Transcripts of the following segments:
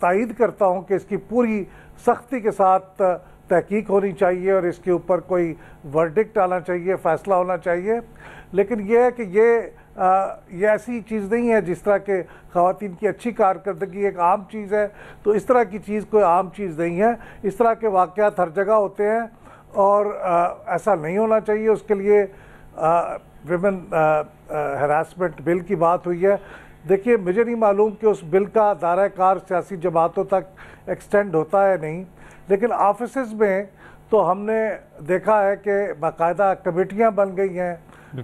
تائید کرتا ہوں کہ اس کی پوری سختی کے ساتھ تحقیق ہونی چاہیے اور اس کے اوپر کوئی ورڈکٹ آنا چاہیے، فیصلہ ہونا چاہیے. لیکن یہ ہے کہ یہ ایسی چیز نہیں ہے جس طرح کہ خواتین کی اچھی کارکردگی ایک عام چیز ہے، تو اس طرح کی چیز کوئی عام چیز نہیں ہے. اس طرح کے واقعات ہر جگہ ہوتے ہیں اور ایسا نہیں ہونا چاہیے. اس کے لیے ویمن ہراسمنٹ بل کی بات ہوئی ہے. دیکھیے مجھے نہیں معلوم کہ اس بل کا دائرہ کار سیاسی جماعتوں تک ایکسٹینڈ ہوتا ہے نہیں، لیکن آفیسز میں تو ہم نے دیکھا ہے کہ باقاعدہ کمیٹیاں بن گئی ہیں.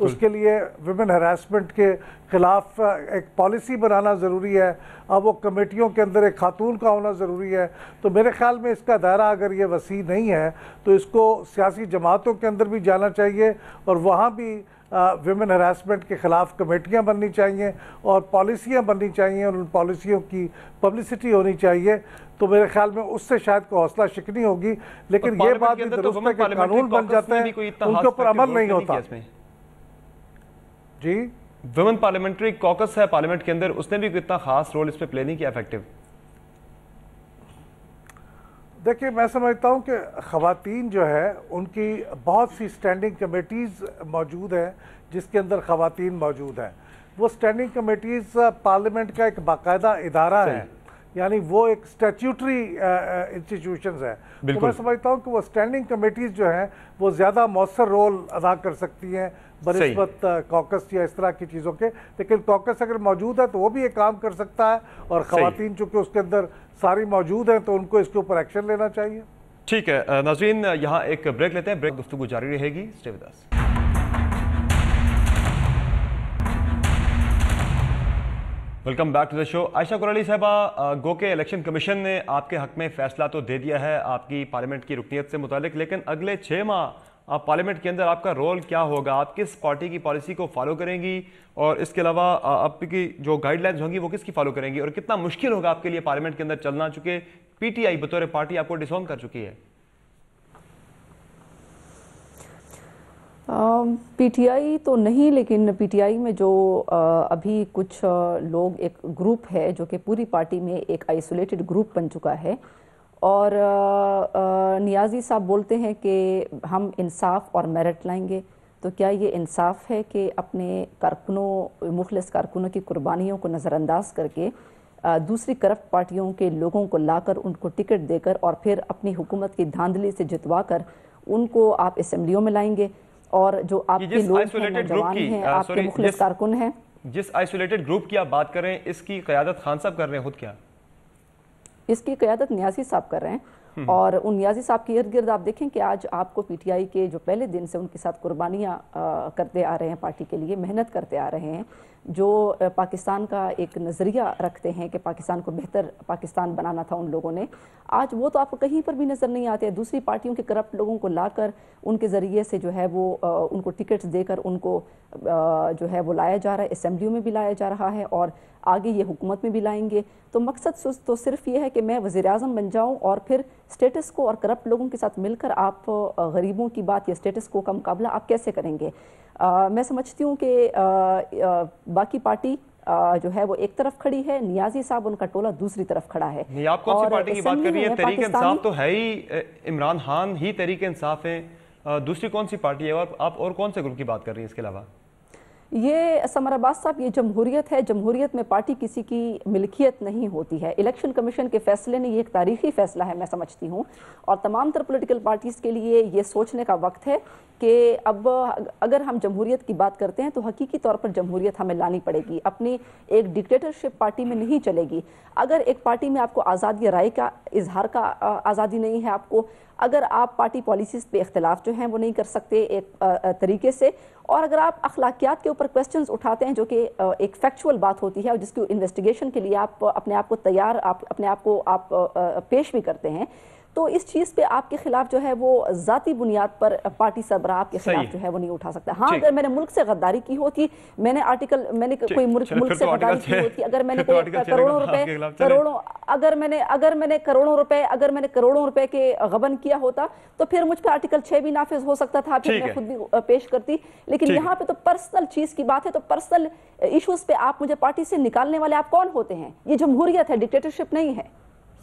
اس کے لیے ویمن ہراسمنٹ کے خلاف ایک پالیسی بنانا ضروری ہے. اب وہ کمیٹیوں کے اندر ایک خاتون کا ہونا ضروری ہے. تو میرے خیال میں اس کا دائرہ اگر یہ وسیع نہیں ہے تو اس کو سیاسی جماعتوں کے اندر بھی جانا چاہیے اور وہاں بھی ویمن ہراسمنٹ کے خلاف کمیٹیاں بننی چاہیے اور پالیسیاں بننی چاہیے اور ان پالیسیوں کی پبلسٹی ہونی چاہیے. تو میرے خیال میں اس سے شاید کوئی حوصلہ شکنی ہوگی. لیکن یہ بات بھی درست ہے کہ قانون بن جاتے ہیں ان کے اوپر عمل نہیں ہوتا. جی ویمن پارلیمنٹری کوکس ہے پارلیمنٹ کے اندر، اس نے بھی اتنا خاص رول اس پہ پلے نہیں کیا افیکٹو. دیکھیے میں سمجھتا ہوں کہ خواتین جو ہے ان کی بہت سی سٹینڈنگ کمیٹیز موجود ہیں جس کے اندر خواتین موجود ہیں. وہ سٹینڈنگ کمیٹیز پارلیمنٹ کا ایک باقاعدہ ادارہ ہے، یعنی وہ ایک سٹیچیوٹری انسٹیٹیوشنز ہے. تو میں سمجھتا ہوں کہ وہ سٹینڈنگ کمیٹیز جو ہیں وہ زیادہ مؤثر رول ادا کر سکتی ہیں بنسبت کوکس یا اس طرح کی چیزوں کے. لیکن کوکس اگر موجود ہے تو وہ بھی ایک کام کر سکتا ہے اور خواتین چونکہ اس کے اندر ساری موجود ہیں تو ان کو اس کے اوپر ایکشن لینا چاہیے. ٹھیک ہے ناظرین، یہاں ایک بریک لیتے ہیں، بریک گفتگو جاری رہے گی. Stay with us. Welcome back to the show. Ayesha قرعلی صاحبہ، گو کہ الیکشن کمیشن نے آپ کے حق میں فیصلہ تو دے دیا ہے آپ کی پارلیمنٹ کی رکنیت سے متعلق، لیکن اگلے 6 ماہ آپ پارلیمنٹ کے اندر آپ کا رول کیا ہوگا؟ آپ کس پارٹی کی پالیسی کو فالو کریں گی اور اس کے علاوہ آپ کی جو گائیڈ لائنز ہوں گی وہ کس کی فالو کریں گی، اور کتنا مشکل ہوگا آپ کے لیے پارلیمنٹ کے اندر چلنا، چونکہ پی ٹی آئی بطور پارٹی آپ کو ڈسون کر چکی ہے؟ پی ٹی آئی تو نہیں، لیکن پی ٹی آئی میں جو ابھی کچھ لوگ ایک گروپ ہے جو کہ پوری پارٹی میں ایک آئسولیٹڈ گروپ بن چکا ہے، اور نیازی صاحب بولتے ہیں کہ ہم انصاف اور میرٹ لائیں گے. تو کیا یہ انصاف ہے کہ اپنے کارکنوں، مخلص کارکنوں کی قربانیوں کو نظر انداز کر کے دوسری کرپٹ پارٹیوں کے لوگوں کو لا کر ان کو ٹکٹ دے کر اور پھر اپنی حکومت کی دھاندلی سے جتوا کر ان کو آپ اسمبلیوں میں لائیں گے؟ اور جو آپ کے لوگ ہیں، نوجوان ہیں، آپ کے مخلص کارکن ہیں. جس آئسولیٹڈ گروپ کی آپ بات کر رہے ہیں اس کی قیادت خان صاحب کر رہے ہیں خود کیا؟ اس کی قیادت نیازی صاحب کر رہے ہیں، اور ان نیازی صاحب کے ارد گرد آپ دیکھیں کہ آج آپ کو پی ٹی آئی کے جو پہلے دن سے ان کے ساتھ قربانیاں کرتے آ رہے ہیں، پارٹی کے لیے محنت کرتے آ رہے ہیں، جو پاکستان کا ایک نظریہ رکھتے ہیں کہ پاکستان کو بہتر پاکستان بنانا تھا ان لوگوں نے، آج وہ تو آپ کو کہیں پر بھی نظر نہیں آتے. دوسری پارٹیوں کے کرپٹ لوگوں کو لا کر ان کے ذریعے سے جو ہے وہ ان کو ٹکٹس دے کر ان کو جو ہے وہ لایا جا رہا ہے، اسمبلیوں میں بھی لایا جا رہا ہے اور آگے یہ حکومت میں بھی لائیں گے. تو مقصد تو صرف یہ ہے کہ میں وزیر اعظم بن جاؤں اور پھر اسٹیٹس کو اور کرپٹ لوگوں کے ساتھ مل کر آپ غریبوں کی بات یا اسٹیٹس کو کا مقابلہ آپ کیسے کریں گے؟ میں سمجھتی ہوں کہ باقی پارٹی جو ہے وہ ایک طرف کھڑی ہے، نیازی صاحب ان کا ٹولہ دوسری طرف کھڑا ہے. نہیں، آپ کون سی پارٹی کی بات کر رہی ہیں؟ تحریک انصاف تو ہے ہی، عمران خان ہی تحریک انصاف ہیں، دوسری کون سی پارٹی ہے؟ آپ اور کون سے گروپ کی بات کر رہی ہیں اس کے علاوہ؟ یہ سمر عباس صاحب، یہ جمہوریت ہے. جمہوریت میں پارٹی کسی کی ملکیت نہیں ہوتی ہے. الیکشن کمیشن کے فیصلے نے یہ ایک تاریخی فیصلہ ہے میں سمجھتی ہوں، اور تمام تر پولیٹیکل پارٹیز کے لیے یہ سوچنے کا وقت ہے کہ اب اگر ہم جمہوریت کی بات کرتے ہیں تو حقیقی طور پر جمہوریت ہمیں لانی پڑے گی. اپنی ایک ڈکٹیٹرشپ پارٹی میں نہیں چلے گی. اگر ایک پارٹی میں آپ کو آزادی رائے کا اظہار کا آزادی نہیں ہے، آپ کو اگر آپ پارٹی پالیسیز پہ اختلاف جو ہیں وہ نہیں کر سکتے ایک طریقے سے، اور اگر آپ اخلاقیات کے اوپر کویسچنز اٹھاتے ہیں جو کہ ایک فیکچول بات ہوتی ہے اور جس کی انویسٹیگیشن کے لیے آپ اپنے آپ کو تیار، اپنے آپ کو آپ پیش بھی کرتے ہیں، تو اس چیز پہ آپ کے خلاف جو ہے وہ ذاتی بنیاد پر پارٹی سربراہ آپ کے خلاف جو ہے وہ نہیں اٹھا سکتا. ہاں، اگر میں نے ملک سے غداری کی ہوتی، میں نے کوئی ملک سے غداری کی ہوتی، اگر میں نے کوئی کروڑوں روپے کے غبن کیا ہوتا تو پھر مجھ پہ آرٹیکل 6 بھی نافذ ہو سکتا تھا، پھر میں خود بھی پیش کرتی. لیکن یہاں پہ تو پرسنل چیز کی بات ہے، تو پرسنل ایشوز پہ آپ مجھے پارٹی سے نکالنے والے آپ کون ہوتے ہیں؟ یہ جمہوریت ہے، ڈکٹیٹرشپ نہیں ہے.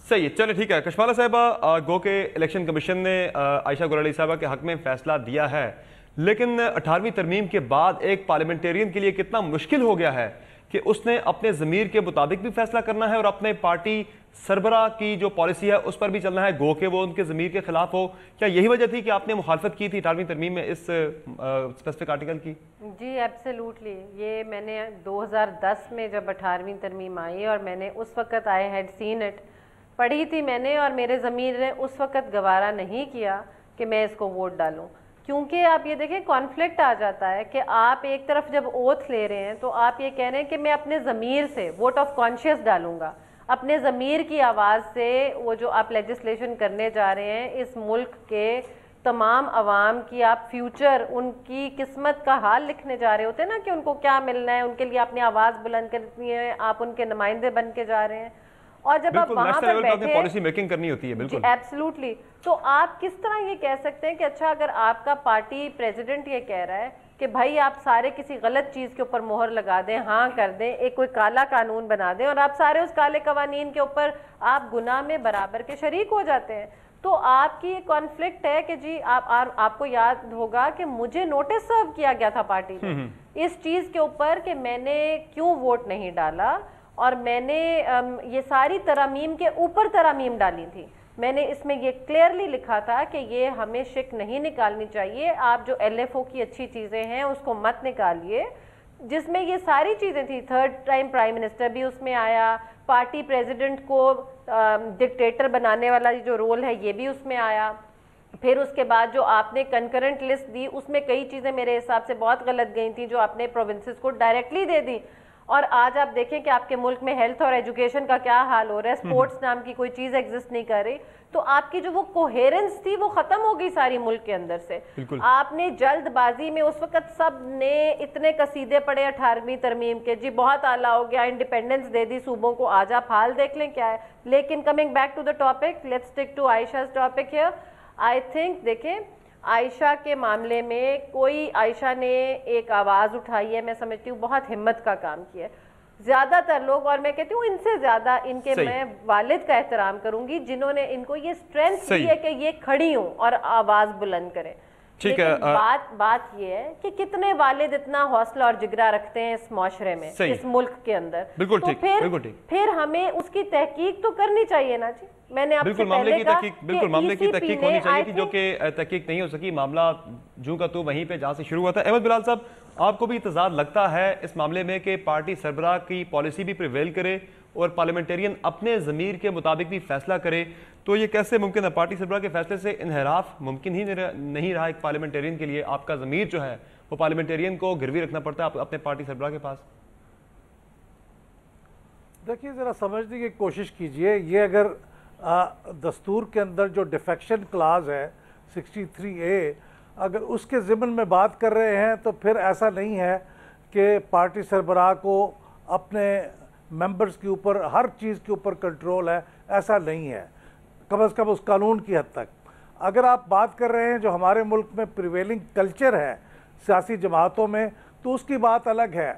صحیح ہے, چلے ٹھیک ہے. کشمالہ صاحبہ, گو کہ الیکشن کمیشن نے عائشہ گل علی صاحبہ کے حق میں فیصلہ دیا ہے, لیکن 18ویں ترمیم کے بعد ایک پارلیمنٹیرین کے لیے کتنا مشکل ہو گیا ہے کہ اس نے اپنے ضمیر کے مطابق بھی فیصلہ کرنا ہے اور اپنے پارٹی سربراہ کی جو پالیسی ہے اس پر بھی چلنا ہے, گو کہ وہ ان کے ضمیر کے خلاف ہو. کیا یہی وجہ تھی کہ آپ نے مخالفت کی تھی 18ویں ترمیم میں اس اسپیسیفک آرٹیکل کی؟ جی ایبسلیوٹلی, یہ میں نے 2010 میں جب 18ویں ترمیم آئی اور میں نے اس وقت آئی ہیڈ سین اٹ, پڑھی تھی میں نے, اور میرے ضمیر نے اس وقت گوارا نہیں کیا کہ میں اس کو ووٹ ڈالوں, کیونکہ آپ یہ دیکھیں کانفلکٹ آ جاتا ہے کہ آپ ایک طرف جب اوتھ لے رہے ہیں تو آپ یہ کہہ رہے ہیں کہ میں اپنے ضمیر سے ووٹ آف کانشیس ڈالوں گا, اپنے ضمیر کی آواز سے وہ جو آپ لیجسلیشن کرنے جا رہے ہیں اس ملک کے تمام عوام کی آپ فیوچر, ان کی قسمت کا حال لکھنے جا رہے ہوتے ہیں نا کہ ان کو کیا ملنا ہے, ان کے لیے آپ نے آواز بلند کرنی ہے, آپ ان کے نمائندے بن کے جا رہے ہیں. اور جب آپ وہاں پر بیٹھے پالیسی میکنگ کرنی ہوتی ہے, بالکل ایبسلیوٹلی, تو آپ کس طرح یہ کہہ سکتے ہیں کہ اچھا اگر آپ کا پارٹی پریزیڈنٹ یہ کہہ رہا ہے کہ بھائی آپ سارے کسی غلط چیز کے اوپر مہر لگا دیں, ہاں کر دیں, ایک کوئی کالا قانون بنا دیں اور آپ سارے اس کالے قوانین کے اوپر آپ گناہ میں برابر کے شریک ہو جاتے ہیں, تو آپ کی یہ کانفلکٹ ہے کہ جی آپ کو یاد ہوگا کہ مجھے نوٹس سرو کیا گیا تھا پارٹی میں اس چیز کے اوپر کہ میں نے کیوں ووٹ نہیں ڈالا, اور میں نے یہ ساری ترامیم کے اوپر ترامیم ڈالی تھی. میں نے اس میں یہ کلیئرلی لکھا تھا کہ یہ ہمیں شک نہیں نکالنی چاہیے, آپ جو ایل ایف او کی اچھی چیزیں ہیں اس کو مت نکالیے, جس میں یہ ساری چیزیں تھیں. 3rd ٹائم پرائم منسٹر بھی اس میں آیا, پارٹی پریزیڈنٹ کو ڈکٹیٹر بنانے والا جو رول ہے یہ بھی اس میں آیا. پھر اس کے بعد جو آپ نے کنکرنٹ لسٹ دی اس میں کئی چیزیں میرے حساب سے بہت غلط گئی تھیں جو آپ نے پروونسز کو ڈائریکٹلی دے دی. اور آج آپ دیکھیں کہ آپ کے ملک میں ہیلتھ اور ایجوکیشن کا کیا حال ہو رہا ہے, سپورٹس نام کی کوئی چیز ایگزسٹ نہیں کر رہی, تو آپ کی جو وہ کوہیرنس تھی وہ ختم ہو گئی ساری ملک کے اندر سے. آپ نے جلد بازی میں اس وقت سب نے اتنے قصیدے پڑے 18ویں ترمیم کے, جی بہت اعلیٰ ہو گیا, انڈیپینڈنس دے دی صوبوں کو, آج آپ حال دیکھ لیں کیا ہے. لیکن coming back to the topic, let's stick to عائشہ's ٹاپک ہیئر. آئی تھنک دیکھیں عائشہ کے معاملے میں کوئی, عائشہ نے ایک آواز اٹھائی ہے, میں سمجھتی ہوں بہت ہمت کا کام کیا ہے. زیادہ تر لوگ, اور میں کہتی ہوں ان سے زیادہ ان کے میں والد کا احترام کروں گی جنہوں نے ان کو یہ اسٹرینتھ دی ہے کہ یہ کھڑی ہوں اور آواز بلند کریں. لیکن بات یہ ہے کہ کتنے والد اتنا حوصلہ اور جگرہ رکھتے ہیں اس معاشرے میں, اس ملک کے اندر, تو پھر ہمیں اس کی تحقیق تو کرنی چاہیے نا جی. میں نے آپ سے پہلے کہا بالکل معاملے کی تحقیق ہونی چاہیے تھی, جو کہ تحقیق نہیں ہو سکی. معاملہ جو کا تو وہیں پہ جہاں سے شروع ہوا تھا. احمد بلال صاحب, آپ کو بھی تضاد لگتا ہے اس معاملے میں کہ پارٹی سربراہ کی پالیسی بھی پریویل کرے اور پارلیمنٹیرین اپنے ضمیر کے مطابق بھی فیصلہ کرے, تو یہ کیسے ممکن ہے؟ پارٹی سربراہ کے فیصلے سے انحراف ممکن ہی نہیں رہا ایک پارلیمنٹیرین کے لیے. آپ کا ضمیر جو ہے وہ پارلیمنٹیرین کو گروی رکھنا پڑتا ہے اپنے پارٹی سربراہ کے پاس. دیکھیے ذرا سمجھنے کی کوشش کیجئے, یہ اگر دستور کے اندر جو ڈیفیکشن کلاز ہے 63A, اگر اس کے ضمن میں بات کر رہے ہیں تو پھر ایسا نہیں ہے کہ پارٹی سربراہ کو اپنے ممبرز کے اوپر ہر چیز کے اوپر کنٹرول ہے, ایسا نہیں ہے, کم از کم اس قانون کی حد تک. اگر آپ بات کر رہے ہیں جو ہمارے ملک میں پریویلنگ کلچر ہے سیاسی جماعتوں میں, تو اس کی بات الگ ہے.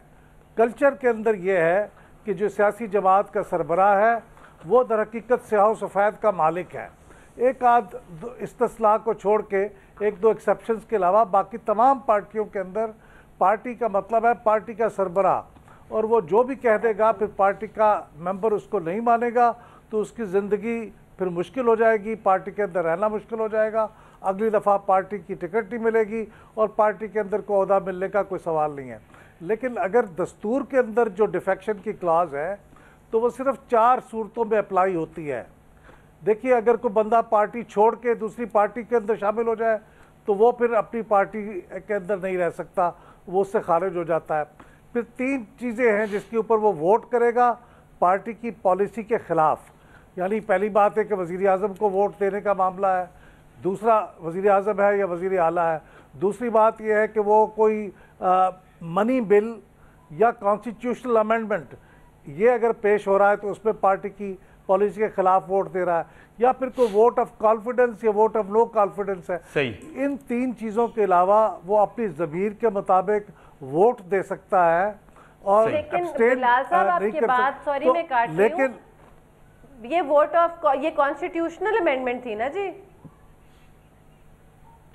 کلچر کے اندر یہ ہے کہ جو سیاسی جماعت کا سربراہ ہے وہ در حقیقت سیاہ و سفید کا مالک ہے. ایک آدھ استثناء کو چھوڑ کے, ایک دو ایکسیپشنز کے علاوہ باقی تمام پارٹیوں کے اندر پارٹی کا مطلب ہے پارٹی کا سربراہ, اور وہ جو بھی کہہ دے گا پھر پارٹی کا ممبر اس کو نہیں مانے گا تو اس کی زندگی پھر مشکل ہو جائے گی, پارٹی کے اندر رہنا مشکل ہو جائے گا, اگلی دفعہ پارٹی کی ٹکٹ نہیں ملے گی اور پارٹی کے اندر کو عہدہ ملنے کا کوئی سوال نہیں ہے. لیکن اگر دستور کے اندر جو ڈیفیکشن کی کلاز ہے تو وہ صرف 4 صورتوں میں اپلائی ہوتی ہے. دیکھیے اگر کوئی بندہ پارٹی چھوڑ کے دوسری پارٹی کے اندر شامل ہو جائے تو وہ پھر اپنی پارٹی کے اندر نہیں رہ سکتا, وہ اس سے خارج ہو جاتا ہے. پھر 3 چیزیں ہیں جس کے اوپر وہ ووٹ کرے گا پارٹی کی پالیسی کے خلاف. یعنی پہلی بات ہے کہ وزیر اعظم کو ووٹ دینے کا معاملہ ہے, دوسرا وزیر اعظم ہے یا وزیر اعلیٰ ہے, دوسری بات یہ ہے کہ وہ کوئی منی بل یا کانسٹیٹیوشنل امینڈمنٹ یہ اگر پیش ہو رہا ہے تو اس میں پارٹی کی پالیسی کے خلاف ووٹ دے رہا ہے, یا پھر کوئی ووٹ آف کانفیڈنس یا ووٹ آف نو کانفیڈنس ہے. ان 3 چیزوں کے علاوہ وہ اپنی ضمیر کے مطابق ووٹ دے سکتا ہے. اور لیکن بلال صاحب آپ کی بات, سوری میں کاٹ رہی ہوں, یہ ووٹ آف یہ کانسٹیٹیوشنل امینڈمنٹ تھی نا جی.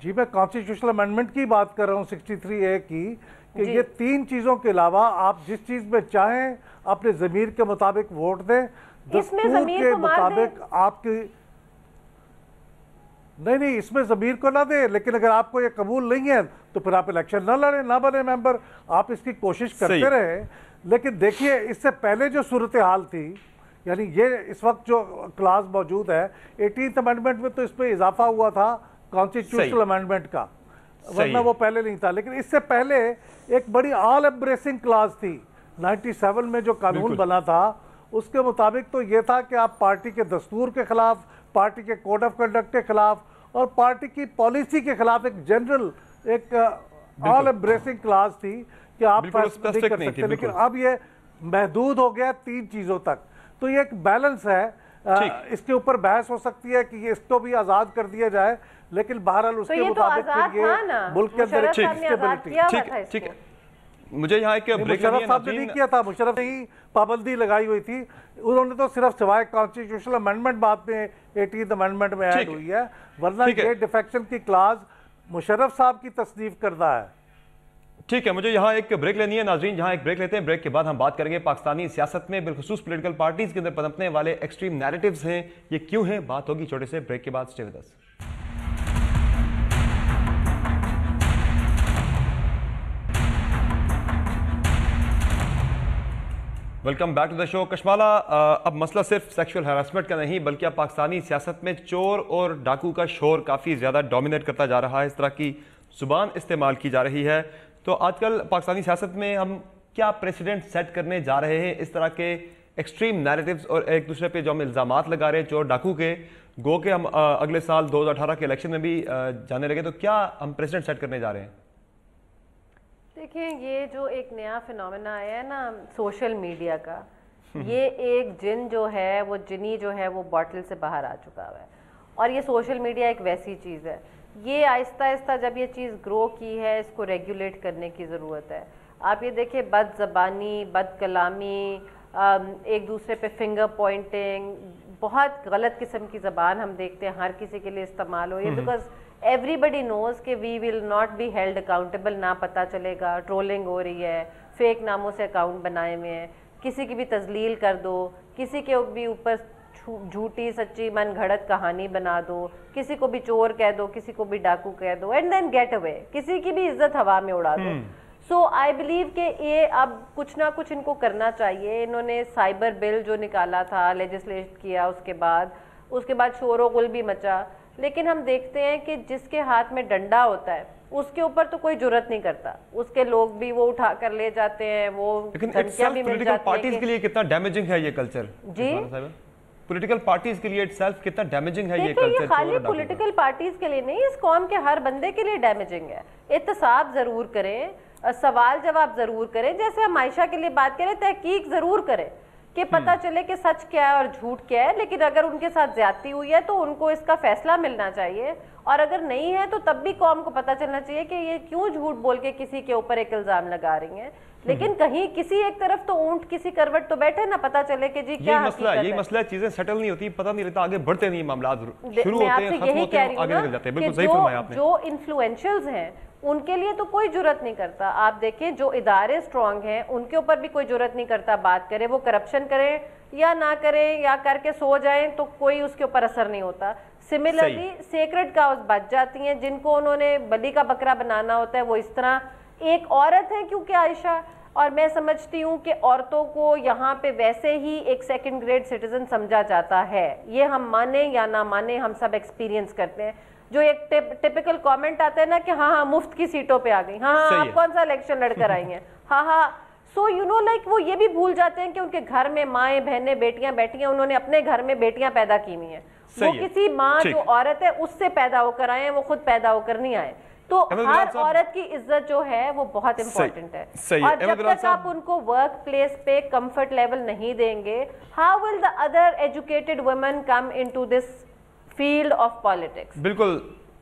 جی میں کانسٹیٹیوشنل امینڈمنٹ کی بات کر رہا ہوں 63A کی, کہ یہ 3 چیزوں کے علاوہ آپ جس چیز میں چاہیں اپنے ضمیر کے مطابق ووٹ دیں, دستور کے مطابق آپ کی نہیں اس میں ضمیر کو نہ دیں, لیکن اگر آپ کو یہ قبول نہیں ہے تو پھر آپ الیکشن نہ لڑیں, نہ بنے ممبر, آپ اس کی کوشش کرتے رہیں. لیکن دیکھیے اس سے پہلے جو صورتحال تھی, یعنی یہ اس وقت جو کلاس موجود ہے 18th امینڈمنٹ میں, تو اس پہ اضافہ ہوا تھا کانسٹیٹیوشنل امینڈمنٹ کا, ورنہ وہ پہلے نہیں تھا. لیکن اس سے پہلے ایک بڑی آل ایمبریسنگ کلاس تھی 97 میں جو قانون بنا تھا, اس کے مطابق تو یہ تھا کہ آپ پارٹی کے دستور کے خلاف, پارٹی کے کوڈ آف کنڈکٹ کے خلاف اور پارٹی کی پالیسی کے خلاف ایک جنرل ایک آل ایمبریسنگ کلاس تھی کہ آپ فیصلہ نہیں کر سکتے. لیکن اب یہ محدود ہو گیا 3 چیزوں تک. تو یہ ایک بیلنس ہے, اس کے اوپر بحث ہو سکتی ہے کہ اس کو بھی آزاد کر دیا جائے, لیکن بہرحال اس کے مطابق پھر یہ ملک کے اندر ٹھیک ہے. مجھے یہاں ایک بریک مشرف صاحب نے نہیں کیا تھا, مشرف نے ہی پابندی لگائی ہوئی تھی, انہوں نے تو صرف سوائے کانسٹیٹیوشنل امینڈمنٹ بعد میں 18th امینڈمنٹ میں ایڈ ہوئی ہے, ورنہ یہ ڈیفیکشن کی کلاس مشرف صاحب کی تصنیف کردہ ہے. ٹھیک ہے, مجھے یہاں ایک بریک لینی ہے ناظرین, جہاں ایک بریک لیتے ہیں. بریک کے بعد ہم بات کریں گے پاکستانی سیاست میں بالخصوص پولیٹیکل پارٹیز کے اندر پنپنے والے ایکسٹریم نیریٹیوز ہیں, یہ کیوں ہیں, بات ہوگی چھوٹے سے بریک کے بعد. Stay with us. Welcome back to the show. Kashmala, اب مسئلہ صرف سیکشول ہراسمنٹ کا نہیں بلکہ اب پاکستانی سیاست میں چور اور ڈاکو کا شور کافی زیادہ ڈومینیٹ کرتا جا رہا ہے, اس طرح کی زبان استعمال کی جا رہی ہے. تو آج کل پاکستانی سیاست میں ہم کیا پریسیڈنٹ سیٹ کرنے جا رہے ہیں اس طرح کے ایکسٹریم نیریٹیوز اور ایک دوسرے پہ جو ہم الزامات لگا رہے ہیں چور ڈاکو کے, گو کہ ہم اگلے سال 2018 کے الیکشن میں بھی جانے لگے, تو کیا ہم پریسیڈنٹ سیٹ کرنے جا رہے ہیں؟ دیکھیں, یہ جو ایک نیا فینومینا آیا ہے نا سوشل میڈیا کا, یہ ایک جن جو ہے وہ جنی جو ہے وہ باٹل سے باہر آ چکا ہوا ہے, اور یہ سوشل میڈیا ایک ویسی چیز ہے. یہ آہستہ آہستہ جب یہ چیز گرو کی ہے, اس کو ریگولیٹ کرنے کی ضرورت ہے. آپ یہ دیکھیں, بد زبانی, بد کلامی, ایک دوسرے پہ فنگر پوائنٹنگ, بہت غلط قسم کی زبان ہم دیکھتے ہیں ہر کسی کے لیے استعمال ہو رہی ہے, بیکاز ایوری بڈی نوز کہ we will not be held accountable, نہ پتہ چلے گا. ٹرولنگ ہو رہی ہے, فیک ناموں سے اکاؤنٹ بنائے ہوئے ہیں, کسی کی بھی تذلیل کر دو, کسی کے بھی اوپر جھوٹی سچی من گھڑت کہانی بنا دو, کسی کو بھی چور کہہ دو, کسی کو بھی ڈاکو کہہ دو, اینڈ دین گیٹ اوے, کسی کی بھی عزت ہوا میں اڑا دو. سو آئی بلیو کہ یہ اب کچھ نہ کچھ ان کو کرنا چاہیے. انہوں نے سائبر بل جو نکالا تھا, لیجسلیٹ کیا, اس کے بعد شور و غل بھی مچا, لیکن ہم دیکھتے ہیں کہ جس کے ہاتھ میں ڈنڈا ہوتا ہے اس کے اوپر تو کوئی جرت نہیں کرتا, اس کے لوگ بھی وہ اٹھا کر لے جاتے ہیں, وہ دھمکیاں بھی مل جاتی ہیں. پارٹیز کے لیے کتنا ڈیمیجنگ ہے یہ کلچر؟ جی, پولیٹیکل پارٹیز کے لیے اٹسیلف کتنا ڈیمیجنگ ہے یہ کلچر؟ یہ خالی پولیٹیکل پارٹیز کے لیے نہیں, اس قوم کے ہر بندے کے لیے ڈیمیجنگ ہے. احتساب ضرور کریں, سوال جواب ضرور کریں, جیسے ہم عائشہ کے لیے بات کریں, تحقیق ضرور کریں کہ پتہ چلے کہ سچ کیا ہے اور جھوٹ کیا ہے. لیکن اگر ان کے ساتھ زیادتی ہوئی ہے تو ان کو اس کا فیصلہ ملنا چاہیے, اور اگر نہیں ہے تو تب بھی قوم کو پتہ چلنا چاہیے کہ یہ کیوں جھوٹ بول کے کسی کے اوپر ایک الزام لگا رہی ہیں. لیکن کہیں کسی ایک طرف تو اونٹ کسی کروٹ تو بیٹھے نہ پتہ چلے کہ جی کیا حقیقت ہے. یہ مسئلہ چیزیں سیٹل نہیں ہوتی, پتہ نہیں رہتا, آگے بڑھتے نہیں معاملات, شروع ہوتے ہیں ختم ہوتے ہیں آگے نکل جاتے ہیں. بالکل صحیح فرمایا آپ نے. جو انفلوئنشلز ہیں ان کے لیے تو کوئی جرت نہیں کرتا. آپ دیکھیں جو ادارے سٹرونگ ہیں ان کے اوپر بھی کوئی جرت نہیں کرتا بات کرے, وہ کرپشن کریں یا نہ کریں یا کر کے سو جائیں تو کوئی اس کے اوپر اثر نہیں ہوتا. سملرلی سیکرڈ کاؤز بچ جاتی ہیں, جن کو انہوں نے بلی کا بکرا بنانا ہوتا ہے, وہ اس طرح ایک عورت ہے کیونکہ عائشہ, اور میں سمجھتی ہوں کہ عورتوں کو یہاں پہ ویسے ہی ایک سیکنڈ گریڈ سٹیزن سمجھا جاتا ہے. یہ ہم مانیں یا نہ مانیں, ہم سب ایکسپیرینس کرتے ہیں. جو ایک ٹپیکل کامنٹ آتا ہے نا کہ ہاں مفت کی سیٹوں پہ آ گئی, ہاں آپ کون سا الیکشن لڑ کر آئی ہیں, ہاں. سو یو نو لائک وہ یہ بھی بھول جاتے ہیں کہ ان کے گھر میں مائیں بہنیں بیٹیاں بیٹھی ہیں, انہوں نے اپنے گھر میں بیٹیاں پیدا کی ہوئی ہیں. وہ کسی ماں جو عورت ہے اس سے پیدا ہو کر آئے ہیں, وہ خود پیدا ہو کر نہیں آئے. تو ہر عورت کی عزت جو ہے وہ بہت امپورٹنٹ ہے, اور جب تک آپ ان کو ورک پلیس پہ کمفرٹ لیول نہیں دیں گے, how will the other educated women come into this field of politics? بالکل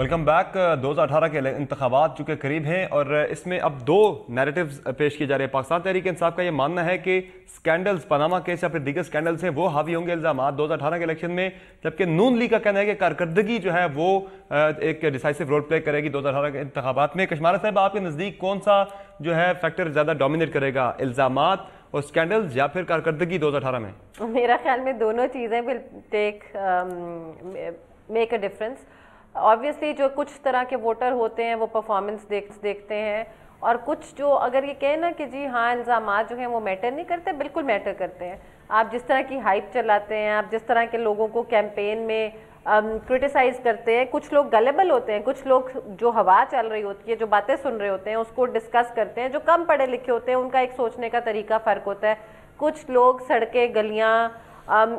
ویلکم بیک۔ 2018 کے انتخابات چونکہ قریب ہیں اور اس میں اب دو نیریٹیوز پیش کیے جا رہے ہیں۔ پاکستان تحریک انصاف کا یہ ماننا ہے کہ سکینڈلز، پاناما کیس یا پھر دیگر سکینڈلز ہیں، وہ حاوی ہوں گے الزامات 2018 کے الیکشن میں، جبکہ نون لیگ کا کہنا ہے کہ کارکردگی جو ہے وہ ایک ڈیسائسو رول پلے کرے گی 2018 کے انتخابات میں۔ کشمارہ صاحب، آپ کے نزدیک کون سا جو ہے فیکٹر زیادہ ڈومینیٹ کرے گا، الزامات اور سکینڈلز یا پھر کارکردگی 2018 میں؟ میرا خیال میں دونوں چیزیں ول ٹیک میک اے ڈفرینس۔ آبویسلی جو کچھ طرح کے ووٹر ہوتے ہیں وہ پرفارمنس دیکھتے ہیں، اور کچھ جو اگر یہ کہیں نا کہ جی ہاں الزامات جو ہیں وہ میٹر نہیں کرتے، بالکل میٹر کرتے ہیں۔ آپ جس طرح کی ہائپ چلاتے ہیں، آپ جس طرح کے لوگوں کو کیمپین میں کرٹیسائز کرتے ہیں، کچھ لوگ گلیبل ہوتے ہیں، کچھ لوگ جو ہوا چل رہی ہوتی ہے، جو باتیں سن رہے ہوتے ہیں اس کو ڈسکس کرتے ہیں، جو کم پڑھے لکھے ہوتے ہیں ان کا ایک سوچنے کا طریقہ فرق ہوتا ہے۔ کچھ لوگ سڑکیں، گلیاں،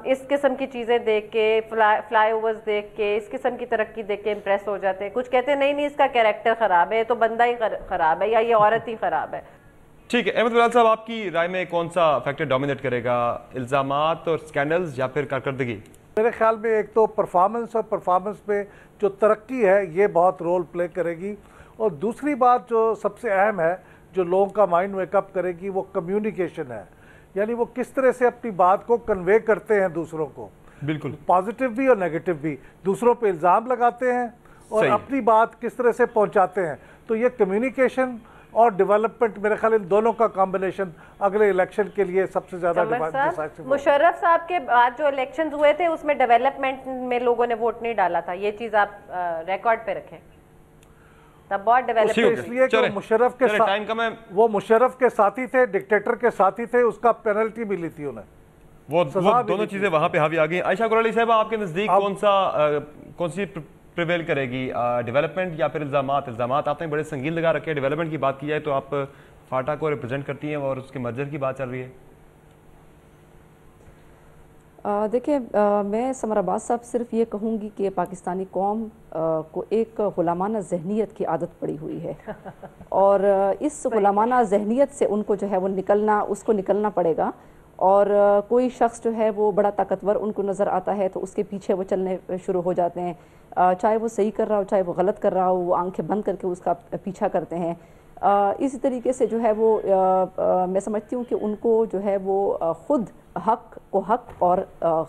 اس قسم کی چیزیں دیکھ کے، فلائی اوورز دیکھ کے، اس قسم کی ترقی دیکھ کے امپریس ہو جاتے ہیں۔ کچھ کہتے ہیں نہیں اس کا کیریکٹر خراب ہے، تو بندہ ہی خراب ہے، یا یہ عورت ہی خراب ہے۔ ٹھیک ہے، احمد بلال صاحب، آپ کی رائے میں کون سا فیکٹر ڈومینیٹ کرے گا، الزامات اور سکینڈلز یا پھر کارکردگی؟ میرے خیال میں ایک تو پرفارمنس، اور پرفارمنس میں جو ترقی ہے یہ بہت رول پلے کرے گی، اور دوسری بات جو سب سے اہم ہے جو لوگوں کا مائنڈ میک اپ کرے گی وہ کمیونیکیشن ہے، یعنی وہ کس طرح سے اپنی بات کو کنوے کرتے ہیں دوسروں کو، بالکل پازیٹیو بھی اور نیگیٹو بھی، دوسروں پہ الزام لگاتے ہیں اور اپنی بات کس طرح سے پہنچاتے ہیں۔ تو یہ کمیونیکیشن اور ڈیولپمنٹ میرے خیال ان دونوں کا کمبینیشن اگلے الیکشن کے لیے سب سے زیادہ مشرف صاحب کے بعد جو الیکشنز ہوئے تھے اس میں ڈیولپمنٹ میں لوگوں نے ووٹ نہیں ڈالا تھا، یہ چیز آپ ریکارڈ پہ رکھیں۔ بہت ڈیولپمنٹ اس لیے کہ مشرف کے وہ مشرف کے ساتھی تھے، ڈکٹیٹر کے ساتھی تھے، اس کا پینلٹی ملی تھی انہیں، وہ دونوں چیزیں وہاں پہ حاوی آ گئی۔ عائشہ گورالی صاحبہ، آپ کے نزدیک کون سی پریویل کرے گی، ڈیولپمنٹ یا پھر الزامات؟ الزامات آپ نے بڑے سنگین لگا رکھے ہیں، ڈیولپمنٹ کی بات کی جائے تو آپ فاٹا کو ریپرزینٹ کرتی ہیں اور اس کے مرجر کی بات چل رہی ہے۔ دیکھیں، میں سمر عباس صاحب صرف یہ کہوں گی کہ پاکستانی قوم کو ایک غلامانہ ذہنیت کی عادت پڑی ہوئی ہے، اور اس غلامانہ ذہنیت سے ان کو جو ہے وہ نکلنا پڑے گا، اور کوئی شخص جو ہے وہ بڑا طاقتور ان کو نظر آتا ہے تو اس کے پیچھے وہ چلنے شروع ہو جاتے ہیں، چاہے وہ صحیح کر رہا ہو چاہے وہ غلط کر رہا ہو، وہ آنکھیں بند کر کے اس کا پیچھا کرتے ہیں۔ اسی طریقے سے جو ہے وہ میں سمجھتی ہوں کہ ان کو جو ہے وہ خود حق کو حق اور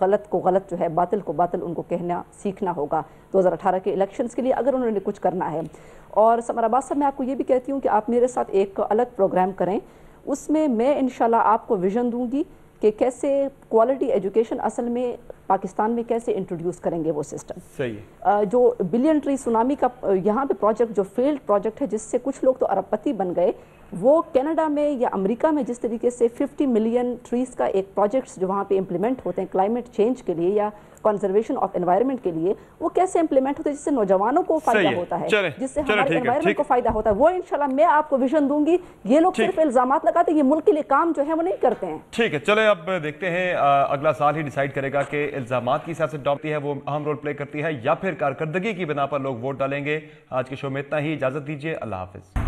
غلط کو غلط جو ہے، باطل کو باطل ان کو کہنا سیکھنا ہوگا 2018 کے الیکشنز کے لیے اگر انہوں نے کچھ کرنا ہے۔ اور سمر عباس صاحب، میں آپ کو یہ بھی کہتی ہوں کہ آپ میرے ساتھ ایک الگ پروگرام کریں، اس میں انشاءاللہ آپ کو ویژن دوں گی کہ کیسے کوالٹی ایجوکیشن اصل میں پاکستان میں کیسے انٹروڈیوس کریں گے وہ سسٹم۔ صحیح۔ جو بلین ٹری سونامی کا یہاں پہ پروجیکٹ جو فیلڈ پروجیکٹ ہے جس سے کچھ لوگ تو ارب پتی بن گئے، وہ کینیڈا میں یا امریکہ میں جس طریقے سے 50 ملین ٹریز کا ایک پروجیکٹس جو وہاں پہ امپلیمنٹ ہوتے ہیں کلائمیٹ چینج کے لیے یا کنزرویشن آف انوائرمنٹ کے لیے، وہ کیسے امپلیمنٹ ہوتے ہیں جس سے نوجوانوں کو فائدہ ہوتا ہے، جس سے ہمارے انوائرمنٹ کو فائدہ ہوتا ہے، وہ انشاءاللہ میں آپ کو ویژن دوں گی۔ یہ لوگ صرف الزامات لگاتے ہیں، یہ ملک کے لیے کام جو ہے وہ نہیں کرتے ہیں۔ ٹھیک ہے، چلے اب دیکھتے ہیں اگلا سال ہی ڈیسائیڈ کرے گا کہ الزامات کی سیاست ڈالتی ہے وہ اہم رول پلے کرتی ہے یا پھر کارکردگی کی بنا پر لوگ ووٹ ڈالیں گے۔ آج کے شو میں اتنا ہی، اجازت دیجیے، اللہ حافظ۔